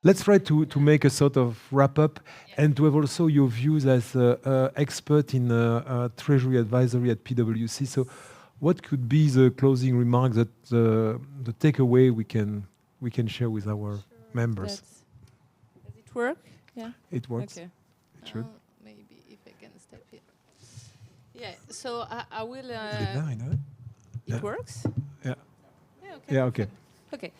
Let's try to make a sort of wrap up and to have also your views as expert in Treasury advisory at PwC. So what could be the closing remarks that the takeaway we can share with our members? Does it work? Yeah. It works. Okay. It should. Maybe if I can step it. Yeah. So I will. It works. Yeah. Yeah. Okay. Yeah. Okay. Okay.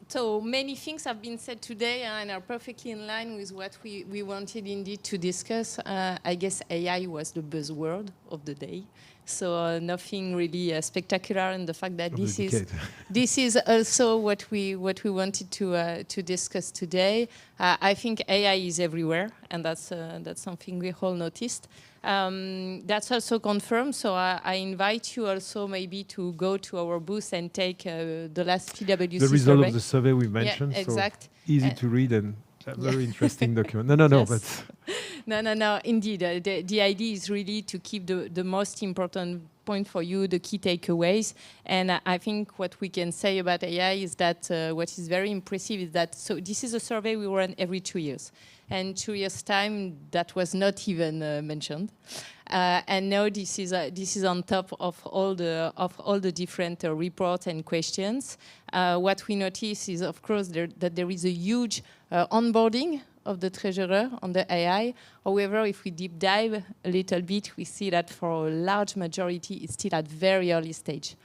So many things have been said today and are perfectly in line with what we wanted indeed to discuss. I guess AI was the buzzword of the day. So nothing really spectacular in the fact that this is also what we wanted to discuss today. I think AI is everywhere, and that's something we all noticed. That's also confirmed. So I invite you also maybe to go to our booth and take the last PwC the result survey. Of the survey we mentioned. Yeah, exact. So easy to read and very interesting document. No, yes. but No. Indeed, the idea is really to keep the most important point for you, the key takeaways. And I think what we can say about AI is that what is very impressive is that, so this is a survey we run every 2 years. And 2 years' time, that was not even mentioned. And now this is on top of all the different reports and questions. What we notice is, of course, that there is a huge onboarding of the treasurer on the AI. However, if we deep dive a little bit, we see that for a large majority, it's still at very early stage.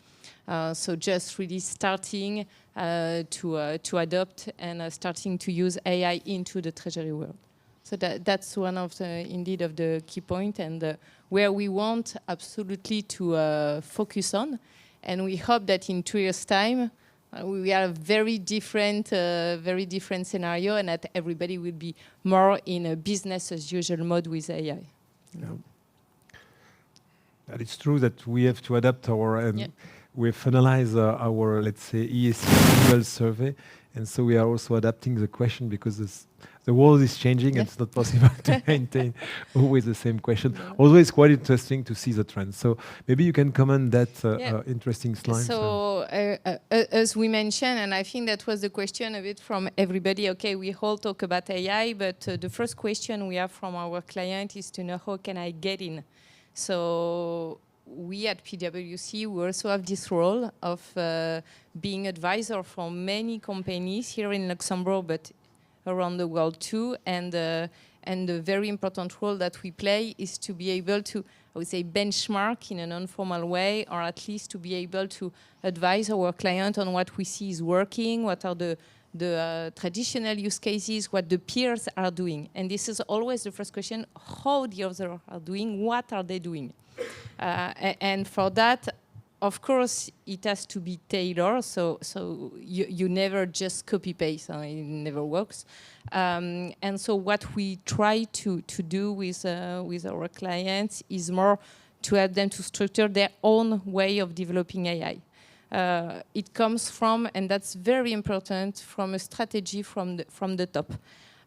So just really starting to adopt and starting to use AI into the treasury world. So that's one of indeed of the key points and where we want absolutely to focus on. And we hope that in 2 years' time, we are a very different scenario, and that everybody will be more in a business as usual mode with AI. Yeah. That it's true that we have to adapt our we finalize our, let's say, EACT survey, and so we are also adapting the question because the world is changing and it's not possible to maintain always the same question. Although it's quite interesting to see the trends. So maybe you can comment that interesting slide. So as we mentioned, and I think that was the question a bit from everybody, okay, we all talk about AI, but the first question we have from our client is to know how can I get in? So we at PwC, we also have this role of being advisor for many companies here in Luxembourg, but around the world too. And the very important role that we play is to be able to, I would say, benchmark in a non-formal way, or at least to be able to advise our client on what we see is working, what are the traditional use cases, what the peers are doing. And this is always the first question, how the others are doing, what are they doing? And for that, of course, it has to be tailored, so you never just copy-paste, it never works. And so what we try to do with our clients is more to help them to structure their own way of developing AI. It comes from, and that's very important, from a strategy from the top.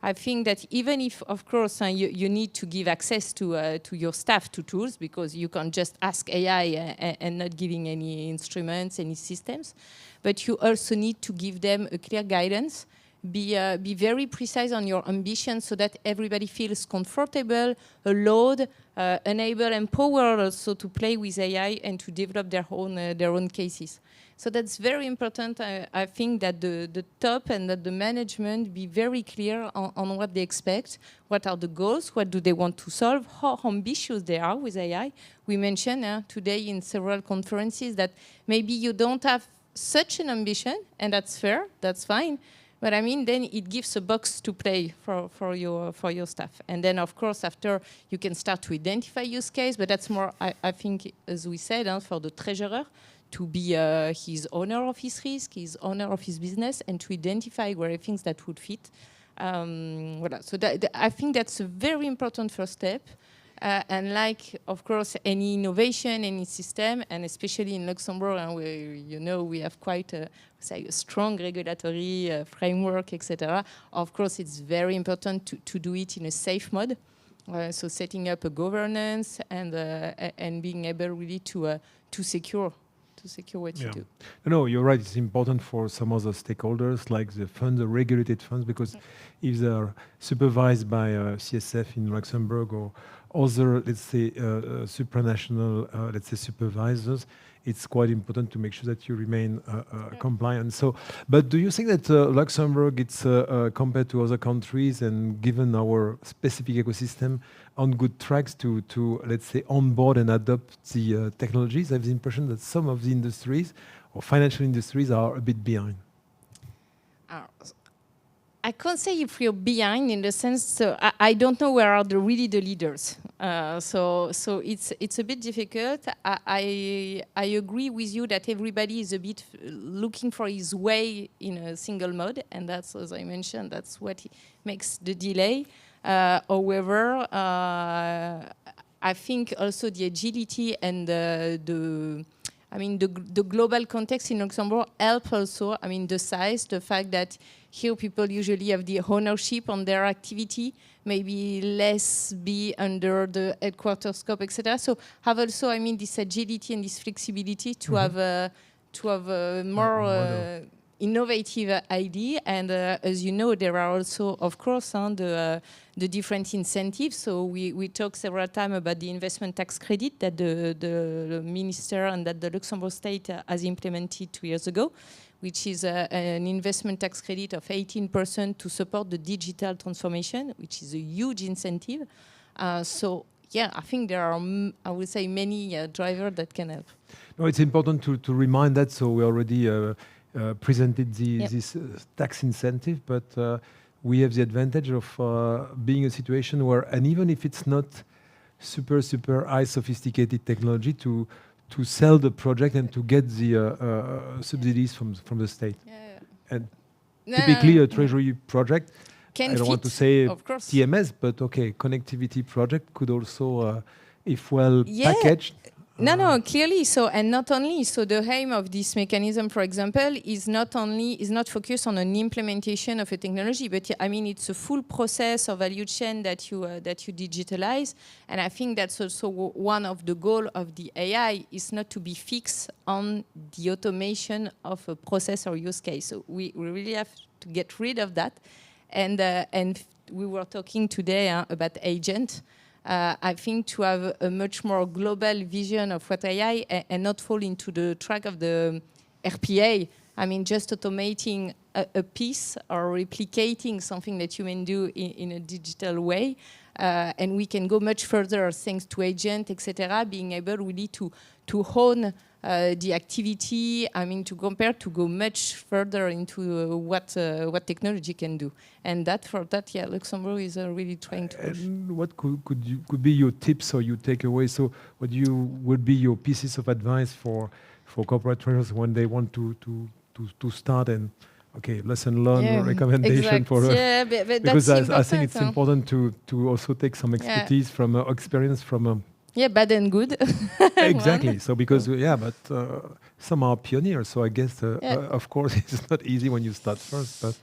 I think that even if, of course, you need to give access to your staff to tools, because you can't just ask AI and not giving any instruments, any systems, but you also need to give them a clear guidance, be very precise on your ambition so that everybody feels comfortable, allowed, enabled, empowered also to play with AI and to develop their own cases. So that's very important. I think that the top and that the management be very clear on what they expect, what are the goals, what do they want to solve, how ambitious they are with AI. We mentioned today in several conferences that maybe you don't have such an ambition, and that's fair, that's fine. But I mean, then it gives a box to play for your staff. And then, of course, after you can start to identify use case, but that's more, I think, as we said, for the treasurer, to be his owner of his risk, his owner of his business, and to identify where he thinks that would fit. Voilà. So I think that's a very important first step. And like, of course, any innovation, any system, and especially in Luxembourg, and we have quite a strong regulatory framework, etc. Of course, it's very important to do it in a safe mode. So setting up a governance and being able really to secure to secure what you do. No, you're right. It's important for some other stakeholders, like the funds, the regulated funds, because if they're supervised by CSF in Luxembourg or other, let's say, supranational, let's say, supervisors, it's quite important to make sure that you remain compliant. So, but do you think that Luxembourg, it's compared to other countries and given our specific ecosystem, on good tracks to let's say, onboard and adopt the technologies? I have the impression that some of the industries or financial industries are a bit behind. I can't say if we're behind in the sense, so I don't know where are really the leaders. So it's a bit difficult. I agree with you that everybody is a bit looking for his way in a single mode, and that's, as I mentioned, that's what makes the delay. However, I think also the agility and the global context in Luxembourg help also. I mean, the size, the fact that here people usually have the ownership on their activity, maybe less be under the headquarters scope, etc. So have also, I mean, this agility and this flexibility to have a more innovative idea. And as you know, there are also, of course, the different incentives. So we talked several times about the investment tax credit that the minister and that the Luxembourg state has implemented 2 years ago, which is an investment tax credit of 18% to support the digital transformation, which is a huge incentive. So yeah, I think there are, I would say, many drivers that can help. No, it's important to remind that. So we already presented this tax incentive, but we have the advantage of being a situation where, and even if it's not super high sophisticated technology, to sell the project and to get the subsidies from the state. And typically a Treasury project, I don't want to say TMS, but okay, connectivity project could also, if well packaged. No, clearly. So, and not only, so the aim of this mechanism, for example, is not focused on an implementation of a technology, but I mean, it's a full process of value chain that you digitalize. And I think that's also one of the goals of the AI is not to be fixed on the automation of a process or use case. So we really have to get rid of that. And we were talking today about agent. I think to have a much more global vision of what AI and not fall into the track of the RPA. I mean, just automating a piece or replicating something that you can do in a digital way. And we can go much further thanks to agent, etc., being able really to hone the activity, I mean, to go much further into what technology can do. And for that, Luxembourg is really trying to push. What could be your tips or your takeaways? So what would be your pieces of advice for corporate trainers when they want to start and, okay, lesson learned recommendation for because I think it's important to also take some expertise from experience from bad and good. Exactly. So because but some are pioneers. So I guess of course it's not easy when you start first. But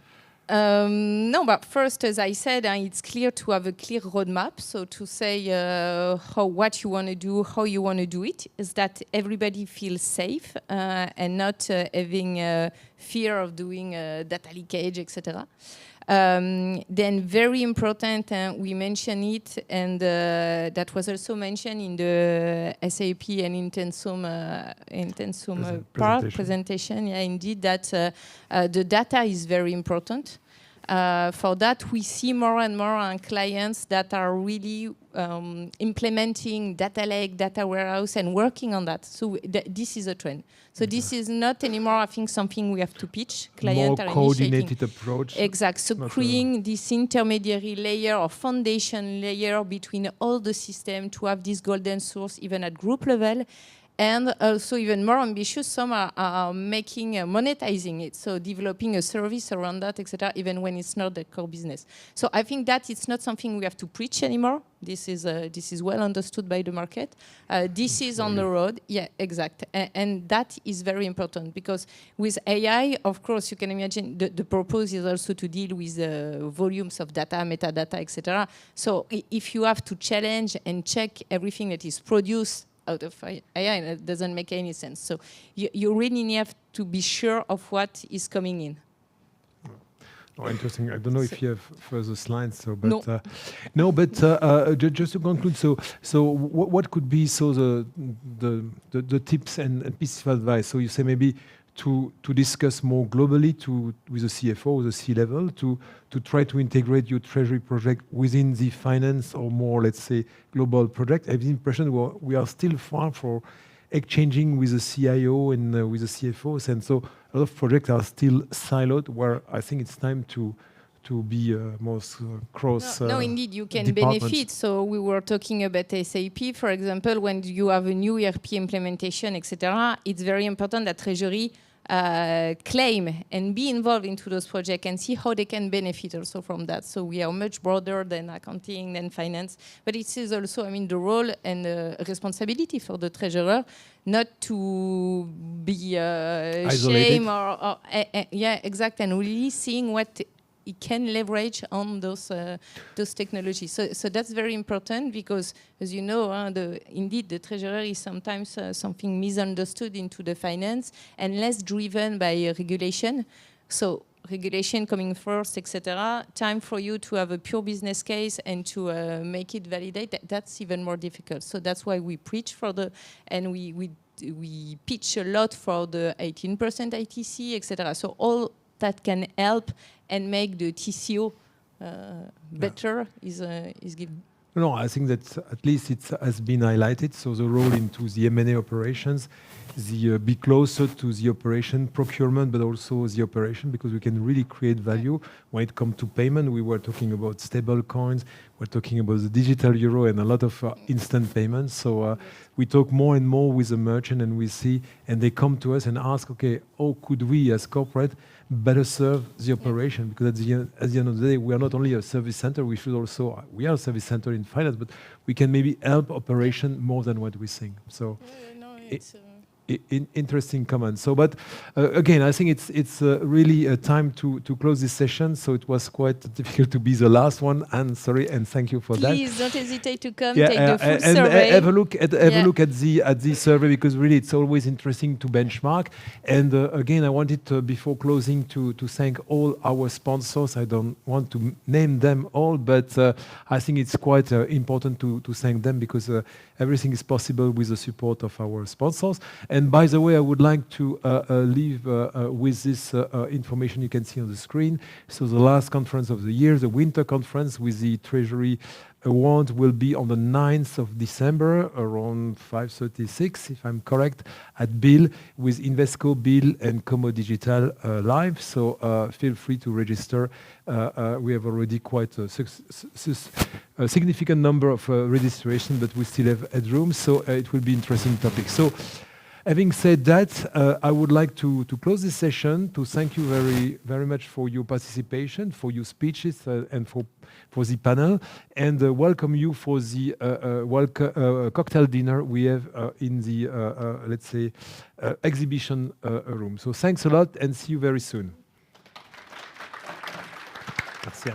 no, but first, as I said, it's clear to have a clear roadmap. So to say what you want to do, how you want to do it, is that everybody feels safe and not having fear of doing data leakage, etc. Then very important, we mentioned it, and that was also mentioned in the SAP and Intensum presentation. Yeah, indeed, that the data is very important. For that, we see more and more clients that are really implementing data lake, data warehouse, and working on that. So this is a trend. So this is not anymore, I think, something we have to pitch. Clients more coordinated approach. Exactly. So creating this intermediary layer or foundation layer between all the systems to have this golden source even at group level. And also even more ambitious, some are making monetizing it, so developing a service around that, etc., even when it's not the core business. So I think that it's not something we have to preach anymore. This is well understood by the market. This is on the road. Yeah, exact. And that is very important because with AI, of course, you can imagine the purpose is also to deal with volumes of data, metadata, etc. So if you have to challenge and check everything that is produced out of AI, and it doesn't make any sense. So you really have to be sure of what is coming in. Oh, interesting. I don't know if you have further slides. So, but No. no. But just to conclude, so what could be the tips and pieces of advice? So you say maybe to discuss more globally with the CFO, the C-level, to try to integrate your treasury project within the finance or more, let's say, global project. I have the impression we are still far from exchanging with the CIO and with the CFOs, and so a lot of projects are still siloed. Where I think it's time to be more cross. No, indeed, you can departments. benefit. So we were talking about SAP, for example, when you have a new ERP implementation, etc. It's very important that Treasury claim and be involved into those projects and see how they can benefit also from that. So we are much broader than accounting, than finance, but it is also, I mean, the role and responsibility for the treasurer not to be shame or yeah, exactly, and really seeing what it can leverage on those technologies. So that's very important because, as you know, indeed the treasurer is sometimes something misunderstood into the finance and less driven by regulation. So regulation coming first, etc. Time for you to have a pure business case and to make it validate. That's even more difficult. So that's why we preach for and we pitch a lot for the 18% ITC, etc. So all that can help and make the TCO better is given. No, I think that at least it has been highlighted. So the role into the M&A operations, be closer to the operation procurement, but also the operation, because we can really create value when it comes to payment. We were talking about stable coins. We're talking about the digital euro and a lot of instant payments. So we talk more and more with the merchant, and we see, and they come to us and ask, okay, how could we as corporate better serve the operation? Because at the end of the day, we are not only a service center, we are a service center in finance, but we can maybe help operation more than what we think. So interesting comment. So, but again, I think it's really a time to close this session. So it was quite difficult to be the last one. And sorry, and thank you for that. Please don't hesitate to come, take the full survey. And have a look at the survey, because really it's always interesting to benchmark. And again, I wanted before closing to thank all our sponsors. I don't want to name them all, but I think it's quite important to thank them, because everything is possible with the support of our sponsors. And by the way, I would like to leave with this information you can see on the screen. So the last conference of the year, the winter conference with the Treasury Award, will be on the 9th of December around 5:36, if I'm correct, at Bill, with Invesco, Bill, and Como Digital live. So feel free to register. We have already quite a significant number of registration, but we still have headroom. So it will be interesting topic. So having said that, I would like to close this session, to thank you very, very much for your participation, for your speeches, and for the panel, and welcome you for the cocktail dinner we have in the, let's say, exhibition room. So thanks a lot, and see you very soon. Merci.